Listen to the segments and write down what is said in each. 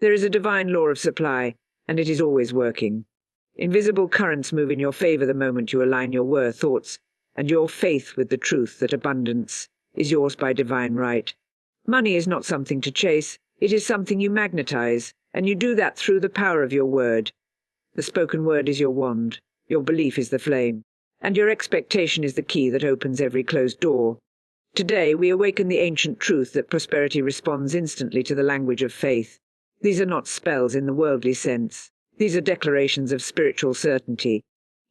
There is a divine law of supply, and it is always working. Invisible currents move in your favor the moment you align your thoughts, and your faith with the truth that abundance is yours by divine right. Money is not something to chase, it is something you magnetize, and you do that through the power of your word. The spoken word is your wand, your belief is the flame, and your expectation is the key that opens every closed door. Today we awaken the ancient truth that prosperity responds instantly to the language of faith. These are not spells in the worldly sense. These are declarations of spiritual certainty.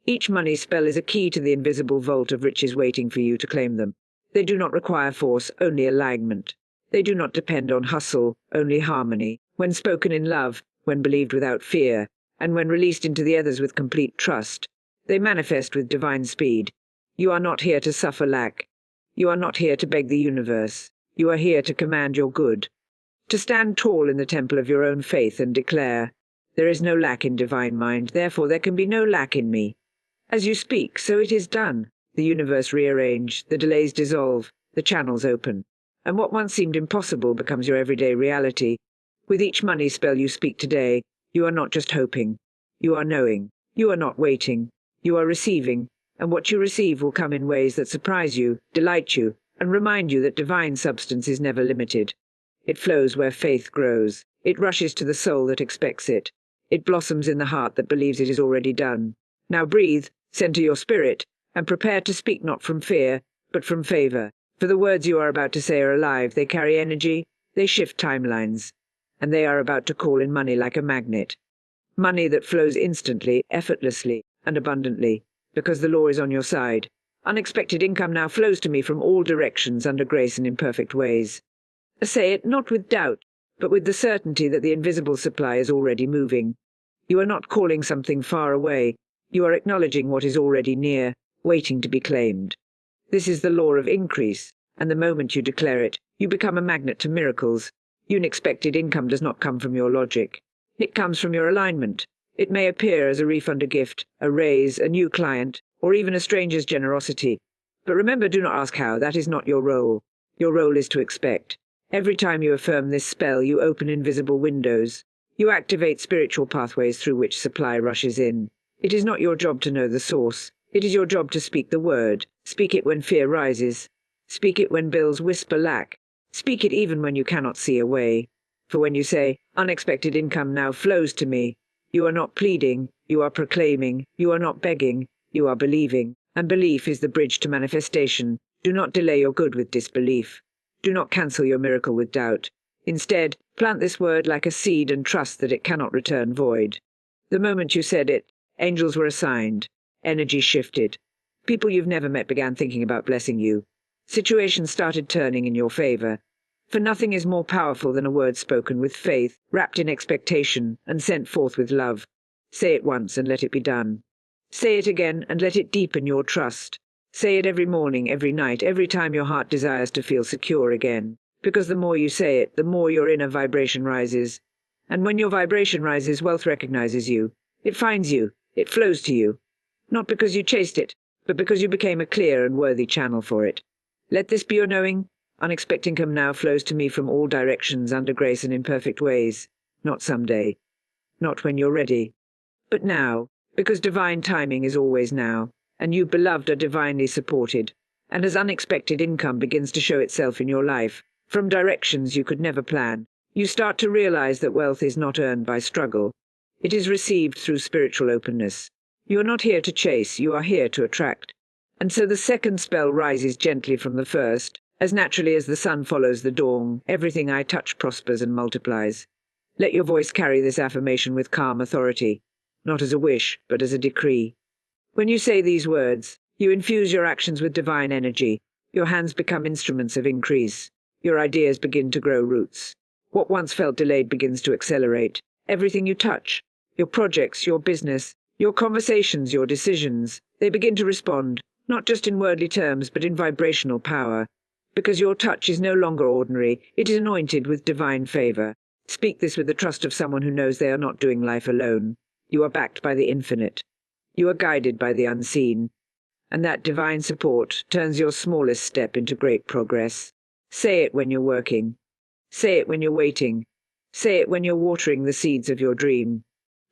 Each money spell is a key to the invisible vault of riches waiting for you to claim them. They do not require force, only alignment. They do not depend on hustle, only harmony. When spoken in love, when believed without fear, and when released into the others with complete trust, they manifest with divine speed. You are not here to suffer lack. You are not here to beg the universe. You are here to command your good. To stand tall in the temple of your own faith and declare, "There is no lack in divine mind, therefore there can be no lack in me." As you speak, so it is done. The universe rearrange, the delays dissolve, the channels open, and what once seemed impossible becomes your everyday reality. With each money spell you speak today, you are not just hoping. You are knowing. You are not waiting. You are receiving, and what you receive will come in ways that surprise you, delight you, and remind you that divine substance is never limited. It flows where faith grows. It rushes to the soul that expects it. It blossoms in the heart that believes it is already done. Now breathe, center your spirit, and prepare to speak not from fear, but from favor. For the words you are about to say are alive, they carry energy, they shift timelines, and they are about to call in money like a magnet. Money that flows instantly, effortlessly, and abundantly, because the law is on your side. Unexpected income now flows to me from all directions under grace and in perfect ways. Say it not with doubt, but with the certainty that the invisible supply is already moving. You are not calling something far away. You are acknowledging what is already near, waiting to be claimed. This is the law of increase, and the moment you declare it, you become a magnet to miracles. Unexpected income does not come from your logic. It comes from your alignment. It may appear as a refund, a gift, a raise, a new client, or even a stranger's generosity. But remember, do not ask how. That is not your role. Your role is to expect. Every time you affirm this spell, you open invisible windows. You activate spiritual pathways through which supply rushes in. It is not your job to know the source. It is your job to speak the word. Speak it when fear rises. Speak it when bills whisper lack. Speak it even when you cannot see a way. For when you say, "Unexpected income now flows to me," you are not pleading, you are proclaiming, you are not begging, you are believing. And belief is the bridge to manifestation. Do not delay your good with disbelief. Do not cancel your miracle with doubt. Instead, plant this word like a seed and trust that it cannot return void. The moment you said it, angels were assigned. Energy shifted. People you've never met began thinking about blessing you. Situations started turning in your favor. For nothing is more powerful than a word spoken with faith, wrapped in expectation, and sent forth with love. Say it once and let it be done. Say it again and let it deepen your trust. Say it every morning, every night, every time your heart desires to feel secure again. Because the more you say it, the more your inner vibration rises. And when your vibration rises, wealth recognizes you. It finds you. It flows to you. Not because you chased it, but because you became a clear and worthy channel for it. Let this be your knowing. Unexpected income now flows to me from all directions under grace and in perfect ways. Not someday. Not when you're ready. But now, because divine timing is always now, and you, beloved, are divinely supported. And as unexpected income begins to show itself in your life, from directions you could never plan, you start to realize that wealth is not earned by struggle. It is received through spiritual openness. You are not here to chase, you are here to attract. And so the second spell rises gently from the first. As naturally as the sun follows the dawn, everything I touch prospers and multiplies. Let your voice carry this affirmation with calm authority, not as a wish, but as a decree. When you say these words, you infuse your actions with divine energy. Your hands become instruments of increase. Your ideas begin to grow roots. What once felt delayed begins to accelerate. Everything you touch, your projects, your business, your conversations, your decisions, they begin to respond, not just in wordly terms, but in vibrational power. Because your touch is no longer ordinary, it is anointed with divine favor. Speak this with the trust of someone who knows they are not doing life alone. You are backed by the infinite. You are guided by the unseen. And that divine support turns your smallest step into great progress. Say it when you're working. Say it when you're waiting. Say it when you're watering the seeds of your dream.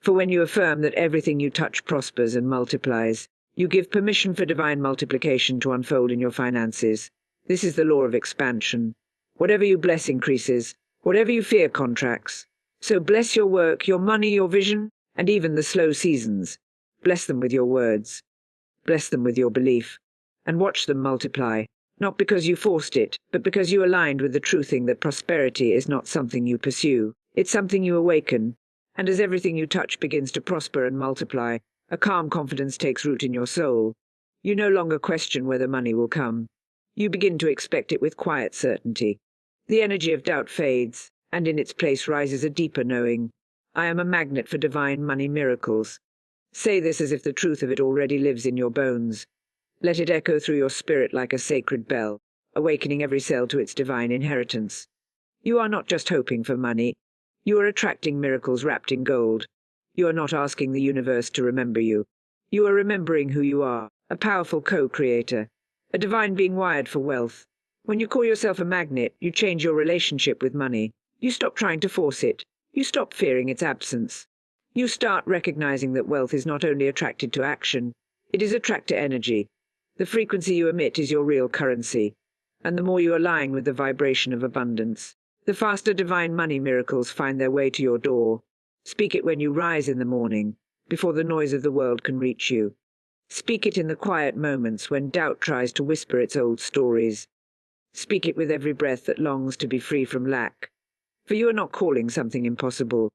For when you affirm that everything you touch prospers and multiplies, you give permission for divine multiplication to unfold in your finances. This is the law of expansion. Whatever you bless increases. Whatever you fear contracts. So bless your work, your money, your vision, and even the slow seasons. Bless them with your words. Bless them with your belief. And watch them multiply. Not because you forced it, but because you aligned with the truthing that prosperity is not something you pursue. It's something you awaken. And as everything you touch begins to prosper and multiply, a calm confidence takes root in your soul. You no longer question whether money will come. You begin to expect it with quiet certainty. The energy of doubt fades, and in its place rises a deeper knowing. I am a magnet for divine money miracles. Say this as if the truth of it already lives in your bones. Let it echo through your spirit like a sacred bell, awakening every cell to its divine inheritance. You are not just hoping for money. You are attracting miracles wrapped in gold. You are not asking the universe to remember you. You are remembering who you are, a powerful co-creator, a divine being wired for wealth. When you call yourself a magnet, you change your relationship with money. You stop trying to force it. You stop fearing its absence. You start recognizing that wealth is not only attracted to action, it is attracted to energy. The frequency you emit is your real currency, and the more you align with the vibration of abundance, the faster divine money miracles find their way to your door. Speak it when you rise in the morning, before the noise of the world can reach you. Speak it in the quiet moments when doubt tries to whisper its old stories. Speak it with every breath that longs to be free from lack. For you are not calling something impossible.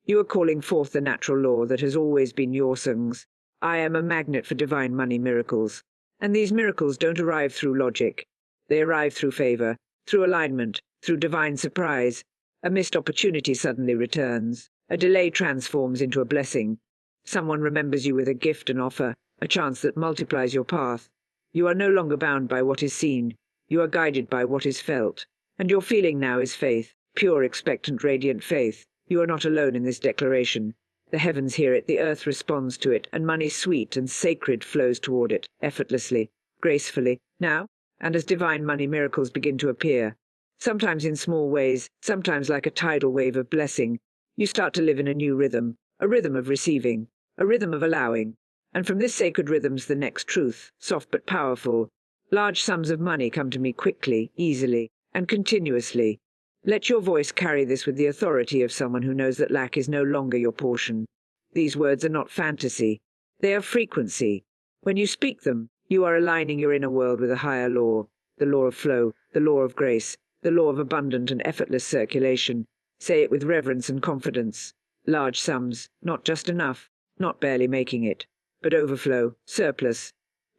You are calling forth the natural law that has always been your songs. I am a magnet for divine money miracles. And these miracles don't arrive through logic. They arrive through favor, through alignment, through divine surprise. A missed opportunity suddenly returns. A delay transforms into a blessing. Someone remembers you with a gift and offer, a chance that multiplies your path. You are no longer bound by what is seen. You are guided by what is felt. And your feeling now is faith, pure, expectant, radiant faith. You are not alone in this declaration. The heavens hear it, the earth responds to it, and money sweet and sacred flows toward it, effortlessly, gracefully, now, and as divine money miracles begin to appear. Sometimes in small ways, sometimes like a tidal wave of blessing, you start to live in a new rhythm, a rhythm of receiving, a rhythm of allowing. And from this sacred rhythm's the next truth, soft but powerful. Large sums of money come to me quickly, easily, and continuously. Let your voice carry this with the authority of someone who knows that lack is no longer your portion. These words are not fantasy. They are frequency. When you speak them, you are aligning your inner world with a higher law, the law of flow, the law of grace, the law of abundant and effortless circulation. Say it with reverence and confidence. Large sums, not just enough, not barely making it, but overflow, surplus.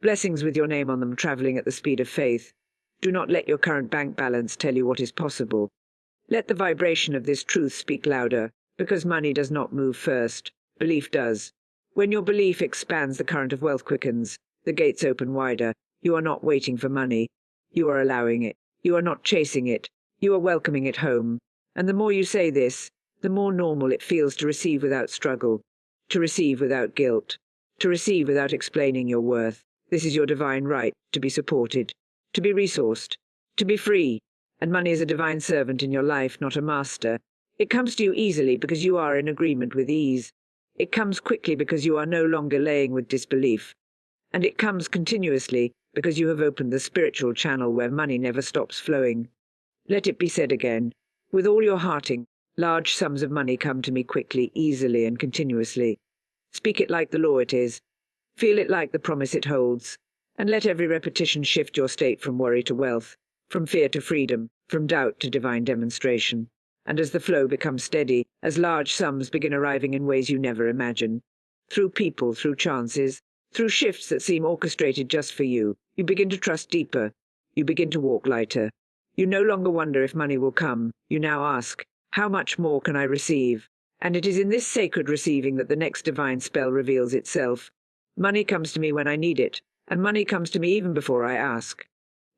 Blessings with your name on them traveling at the speed of faith. Do not let your current bank balance tell you what is possible. Let the vibration of this truth speak louder, because money does not move first. Belief does. When your belief expands, the current of wealth quickens. The gates open wider. You are not waiting for money. You are allowing it. You are not chasing it. You are welcoming it home. And the more you say this, the more normal it feels to receive without struggle, to receive without guilt, to receive without explaining your worth. This is your divine right, to be supported, to be resourced, to be free. And money is a divine servant in your life, not a master. It comes to you easily because you are in agreement with ease. It comes quickly because you are no longer laying with disbelief. And it comes continuously because you have opened the spiritual channel where money never stops flowing. Let it be said again, with all your hearting, large sums of money come to me quickly, easily, and continuously. Speak it like the law it is. Feel it like the promise it holds. And let every repetition shift your state from worry to wealth, from fear to freedom, from doubt to divine demonstration. And as the flow becomes steady, as large sums begin arriving in ways you never imagined, through people, through chances, through shifts that seem orchestrated just for you, you begin to trust deeper. You begin to walk lighter. You no longer wonder if money will come. You now ask, how much more can I receive? And it is in this sacred receiving that the next divine spell reveals itself. Money comes to me when I need it, and money comes to me even before I ask.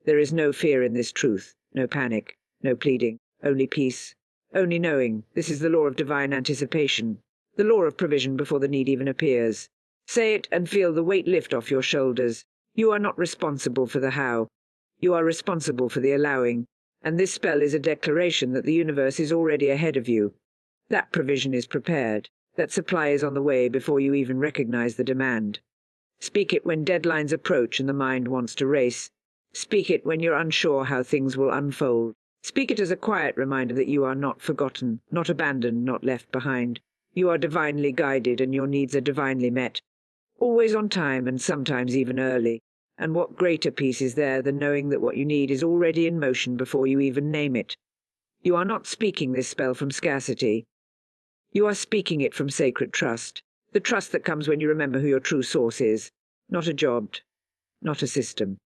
There is no fear in this truth, no panic, no pleading, only peace, only knowing. This is the law of divine anticipation, the law of provision before the need even appears. Say it and feel the weight lift off your shoulders. You are not responsible for the how. You are responsible for the allowing. And this spell is a declaration that the universe is already ahead of you. That provision is prepared. That supply is on the way before you even recognize the demand. Speak it when deadlines approach and the mind wants to race. Speak it when you're unsure how things will unfold. Speak it as a quiet reminder that you are not forgotten, not abandoned, not left behind. You are divinely guided and your needs are divinely met. Always on time and sometimes even early. And what greater peace is there than knowing that what you need is already in motion before you even name it? You are not speaking this spell from scarcity. You are speaking it from sacred trust. The trust that comes when you remember who your true source is. Not a job, not a system,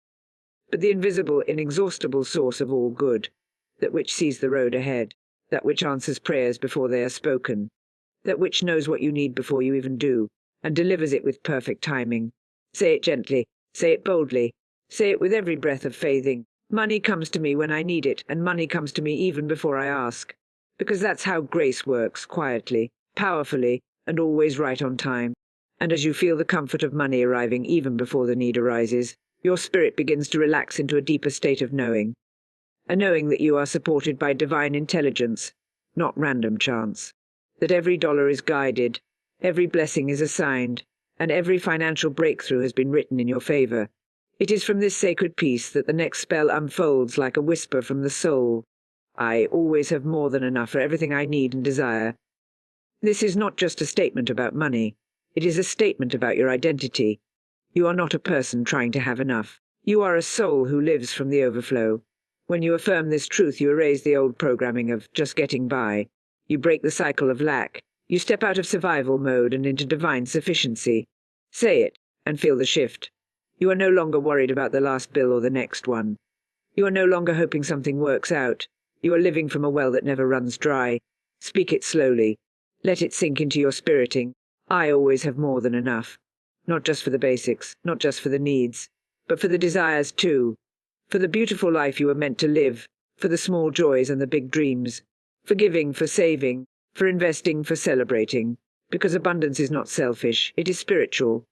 but the invisible, inexhaustible source of all good, that which sees the road ahead, that which answers prayers before they are spoken, that which knows what you need before you even do, and delivers it with perfect timing. Say it gently, say it boldly, say it with every breath of faithing. Money comes to me when I need it, and money comes to me even before I ask. Because that's how grace works, quietly, powerfully, and always right on time. And as you feel the comfort of money arriving even before the need arises, your spirit begins to relax into a deeper state of knowing. A knowing that you are supported by divine intelligence, not random chance. That every dollar is guided, every blessing is assigned, and every financial breakthrough has been written in your favor. It is from this sacred peace that the next spell unfolds like a whisper from the soul. I always have more than enough for everything I need and desire. This is not just a statement about money. It is a statement about your identity. You are not a person trying to have enough. You are a soul who lives from the overflow. When you affirm this truth, you erase the old programming of just getting by. You break the cycle of lack. You step out of survival mode and into divine sufficiency. Say it, and feel the shift. You are no longer worried about the last bill or the next one. You are no longer hoping something works out. You are living from a well that never runs dry. Speak it slowly. Let it sink into your spiriting. I always have more than enough. Not just for the basics, not just for the needs, but for the desires too. For the beautiful life you were meant to live, for the small joys and the big dreams, for giving, for saving, for investing, for celebrating. Because abundance is not selfish, it is spiritual.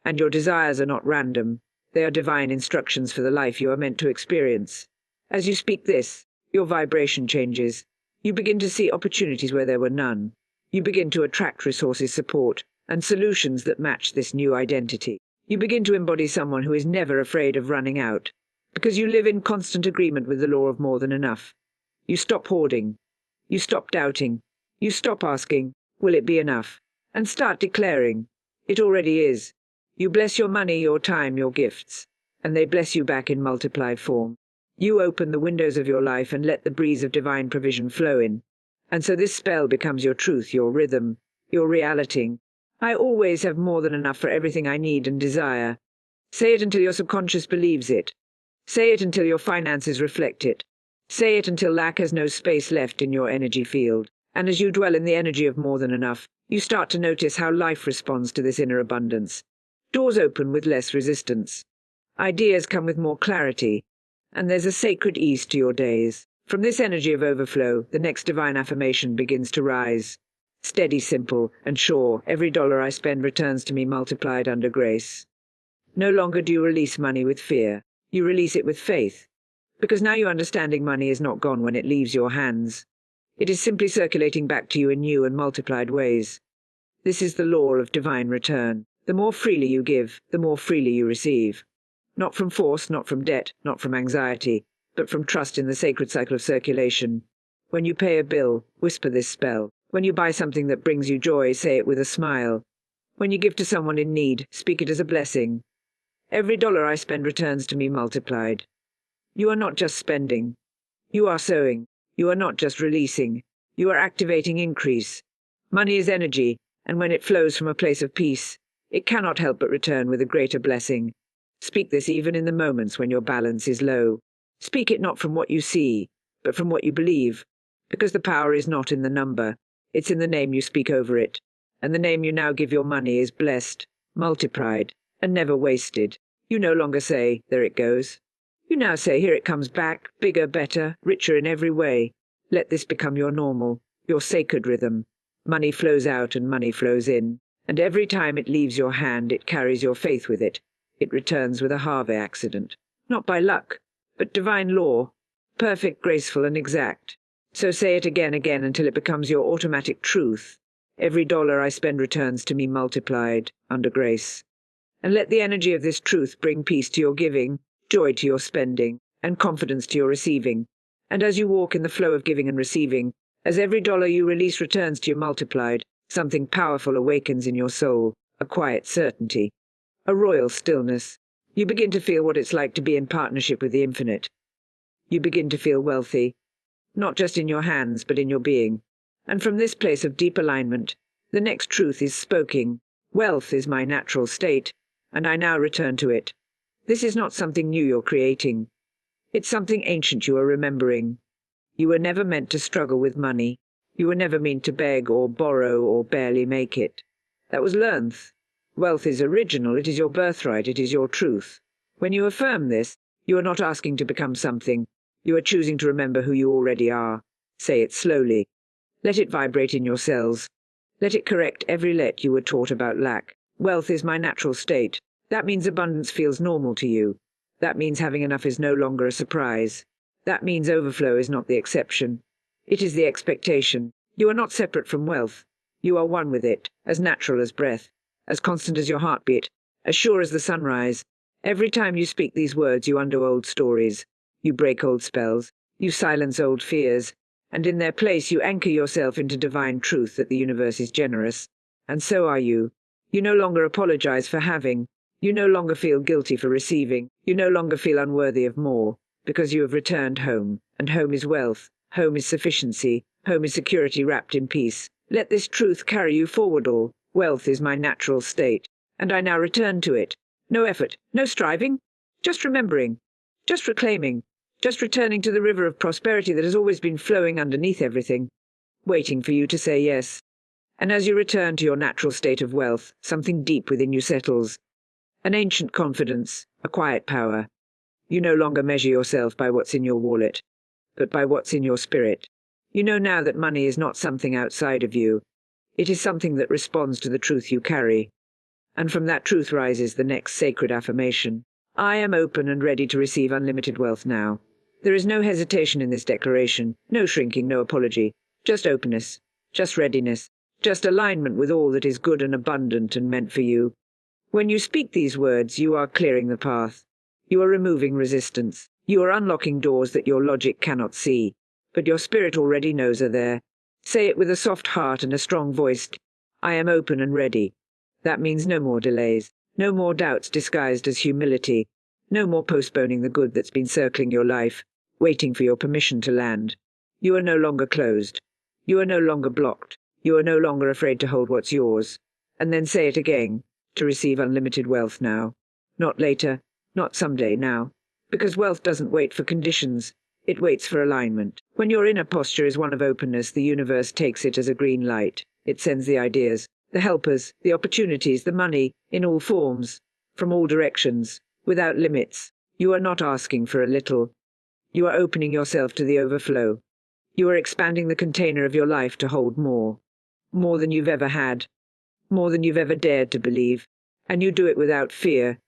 And your desires are not random. They are divine instructions for the life you are meant to experience. As you speak this, your vibration changes. You begin to see opportunities where there were none. You begin to attract resources, support, and solutions that match this new identity. You begin to embody someone who is never afraid of running out, because you live in constant agreement with the law of more than enough. You stop hoarding. You stop doubting. You stop asking, will it be enough? And start declaring, it already is. You bless your money, your time, your gifts, and they bless you back in multiplied form. You open the windows of your life and let the breeze of divine provision flow in. And so this spell becomes your truth, your rhythm, your reality. I always have more than enough for everything I need and desire. Say it until your subconscious believes it. Say it until your finances reflect it. Say it until lack has no space left in your energy field. And as you dwell in the energy of more than enough, you start to notice how life responds to this inner abundance. Doors open with less resistance. Ideas come with more clarity. And there's a sacred ease to your days. From this energy of overflow, the next divine affirmation begins to rise. Steady, simple, and sure, every dollar I spend returns to me multiplied under grace. No longer do you release money with fear. You release it with faith. Because now you understanding money is not gone when it leaves your hands. It is simply circulating back to you in new and multiplied ways. This is the law of divine return. The more freely you give, the more freely you receive. Not from force, not from debt, not from anxiety, but from trust in the sacred cycle of circulation. When you pay a bill, whisper this spell. When you buy something that brings you joy, say it with a smile. When you give to someone in need, speak it as a blessing. Every dollar I spend returns to me multiplied. You are not just spending. You are sowing. You are not just releasing. You are activating increase. Money is energy, and when it flows from a place of peace, it cannot help but return with a greater blessing. Speak this even in the moments when your balance is low. Speak it not from what you see, but from what you believe, because the power is not in the number. It's in the name you speak over it, and the name you now give your money is blessed, multiplied, and never wasted. You no longer say, there it goes. You now say, here it comes back, bigger, better, richer in every way. Let this become your normal, your sacred rhythm. Money flows out and money flows in, and every time it leaves your hand, it carries your faith with it. It returns with a Harvey accident, not by luck, but divine law, perfect, graceful, and exact. So say it again until it becomes your automatic truth. Every dollar I spend returns to me multiplied, under grace. And let the energy of this truth bring peace to your giving, joy to your spending, and confidence to your receiving. And as you walk in the flow of giving and receiving, as every dollar you release returns to you multiplied, something powerful awakens in your soul, a quiet certainty, a royal stillness. You begin to feel what it's like to be in partnership with the infinite. You begin to feel wealthy, not just in your hands, but in your being. And from this place of deep alignment, the next truth is spoken. Wealth is my natural state, and I now return to it. This is not something new you're creating. It's something ancient you are remembering. You were never meant to struggle with money. You were never meant to beg or borrow or barely make it. That was learned. Wealth is original, it is your birthright, it is your truth. When you affirm this, you are not asking to become something. You are choosing to remember who you already are. Say it slowly. Let it vibrate in your cells. Let it correct every let you were taught about lack. Wealth is my natural state. That means abundance feels normal to you. That means having enough is no longer a surprise. That means overflow is not the exception. It is the expectation. You are not separate from wealth. You are one with it, as natural as breath, as constant as your heartbeat, as sure as the sunrise. Every time you speak these words, you undo old stories. You break old spells. You silence old fears. And in their place, you anchor yourself into divine truth that the universe is generous. And so are you. You no longer apologize for having. You no longer feel guilty for receiving. You no longer feel unworthy of more, because you have returned home. And home is wealth. Home is sufficiency. Home is security wrapped in peace. Let this truth carry you forward all. Wealth is my natural state, and I now return to it. No effort, no striving, just remembering, just reclaiming, just returning to the river of prosperity that has always been flowing underneath everything, waiting for you to say yes. And as you return to your natural state of wealth, something deep within you settles. An ancient confidence, a quiet power. You no longer measure yourself by what's in your wallet, but by what's in your spirit. You know now that money is not something outside of you. It is something that responds to the truth you carry. And from that truth rises the next sacred affirmation. I am open and ready to receive unlimited wealth now. There is no hesitation in this declaration, no shrinking, no apology, just openness, just readiness, just alignment with all that is good and abundant and meant for you. When you speak these words, you are clearing the path. You are removing resistance. You are unlocking doors that your logic cannot see, but your spirit already knows are there. Say it with a soft heart and a strong voice. I am open and ready. That means no more delays, no more doubts disguised as humility, no more postponing the good that's been circling your life, waiting for your permission to land. You are no longer closed. You are no longer blocked. You are no longer afraid to hold what's yours. And then say it again, to receive unlimited wealth now. Not later, not someday, now. Because wealth doesn't wait for conditions. It waits for alignment. When your inner posture is one of openness, the universe takes it as a green light. It sends the ideas, the helpers, the opportunities, the money, in all forms, from all directions, without limits. You are not asking for a little. You are opening yourself to the overflow. You are expanding the container of your life to hold more. More than you've ever had. More than you've ever dared to believe. And you do it without fear.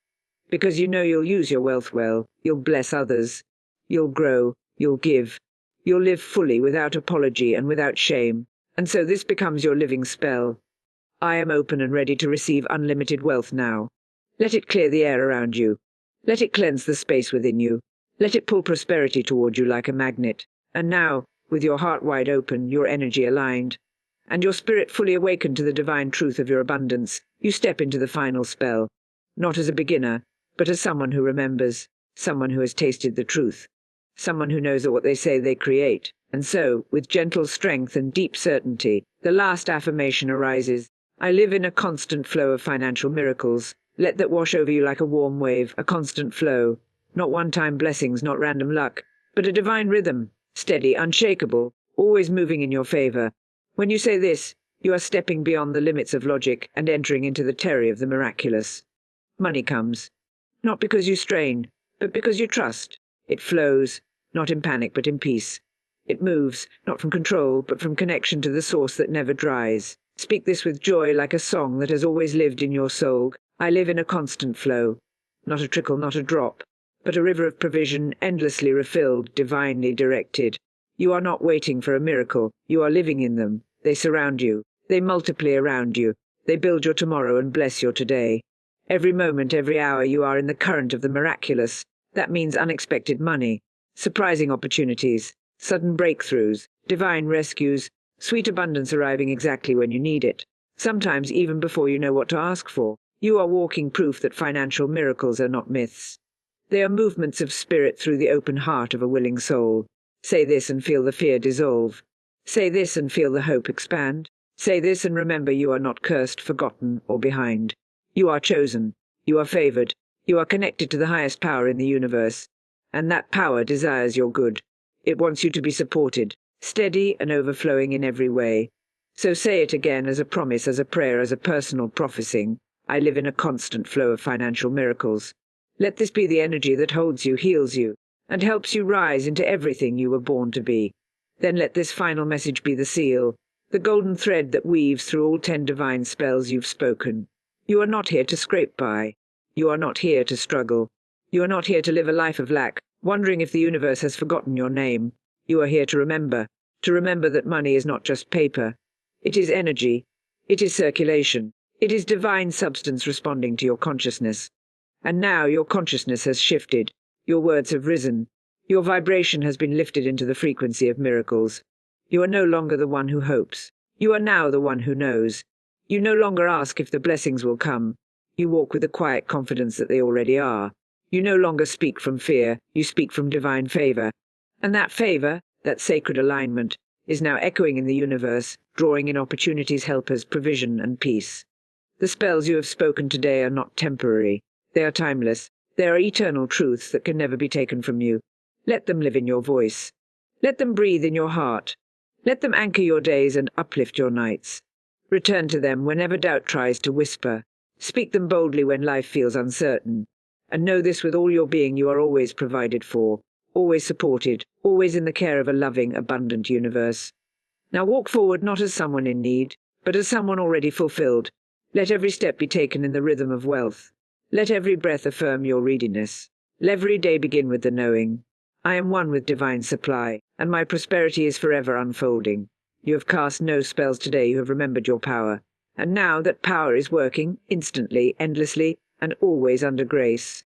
Because you know you'll use your wealth well. You'll bless others. You'll grow. You'll give. You'll live fully without apology and without shame. And so this becomes your living spell. I am open and ready to receive unlimited wealth now. Let it clear the air around you. Let it cleanse the space within you. Let it pull prosperity toward you like a magnet. And now, with your heart wide open, your energy aligned, and your spirit fully awakened to the divine truth of your abundance, you step into the final spell, not as a beginner, but as someone who remembers, someone who has tasted the truth, someone who knows that what they say they create. And so, with gentle strength and deep certainty, the last affirmation arises. I live in a constant flow of financial miracles. Let that wash over you like a warm wave, a constant flow. Not one-time blessings, not random luck, but a divine rhythm, steady, unshakable, always moving in your favor. When you say this, you are stepping beyond the limits of logic and entering into the terror of the miraculous. Money comes, not because you strain, but because you trust. It flows, not in panic but in peace. It moves, not from control, but from connection to the source that never dries. Speak this with joy like a song that has always lived in your soul. I live in a constant flow. Not a trickle, not a drop, but a river of provision endlessly refilled, divinely directed. You are not waiting for a miracle, you are living in them. They surround you. They multiply around you. They build your tomorrow and bless your today. Every moment, every hour you are in the current of the miraculous. That means unexpected money, surprising opportunities, sudden breakthroughs, divine rescues, sweet abundance arriving exactly when you need it. Sometimes even before you know what to ask for. You are walking proof that financial miracles are not myths. They are movements of spirit through the open heart of a willing soul. Say this and feel the fear dissolve. Say this and feel the hope expand. Say this and remember you are not cursed, forgotten, or behind. You are chosen. You are favored. You are connected to the highest power in the universe. And that power desires your good. It wants you to be supported, steady and overflowing in every way. So say it again as a promise, as a prayer, as a personal prophesying. I live in a constant flow of financial miracles. Let this be the energy that holds you, heals you, and helps you rise into everything you were born to be. Then let this final message be the seal, the golden thread that weaves through all 10 divine spells you've spoken. You are not here to scrape by. You are not here to struggle. You are not here to live a life of lack, wondering if the universe has forgotten your name. You are here to remember that money is not just paper. It is energy. It is circulation. It is divine substance responding to your consciousness. And now your consciousness has shifted. Your words have risen. Your vibration has been lifted into the frequency of miracles. You are no longer the one who hopes. You are now the one who knows. You no longer ask if the blessings will come. You walk with the quiet confidence that they already are. You no longer speak from fear. You speak from divine favor. And that favor, that sacred alignment, is now echoing in the universe, drawing in opportunities, helpers, provision, and peace. The spells you have spoken today are not temporary. They are timeless. They are eternal truths that can never be taken from you. Let them live in your voice. Let them breathe in your heart. Let them anchor your days and uplift your nights. Return to them whenever doubt tries to whisper. Speak them boldly when life feels uncertain. And know this with all your being: you are always provided for, always supported, always in the care of a loving, abundant universe. Now walk forward not as someone in need, but as someone already fulfilled. Let every step be taken in the rhythm of wealth. Let every breath affirm your readiness. Let every day begin with the knowing: I am one with divine supply, and my prosperity is forever unfolding. You have cast no spells today, you have remembered your power. And now that power is working, instantly, endlessly, and always under grace.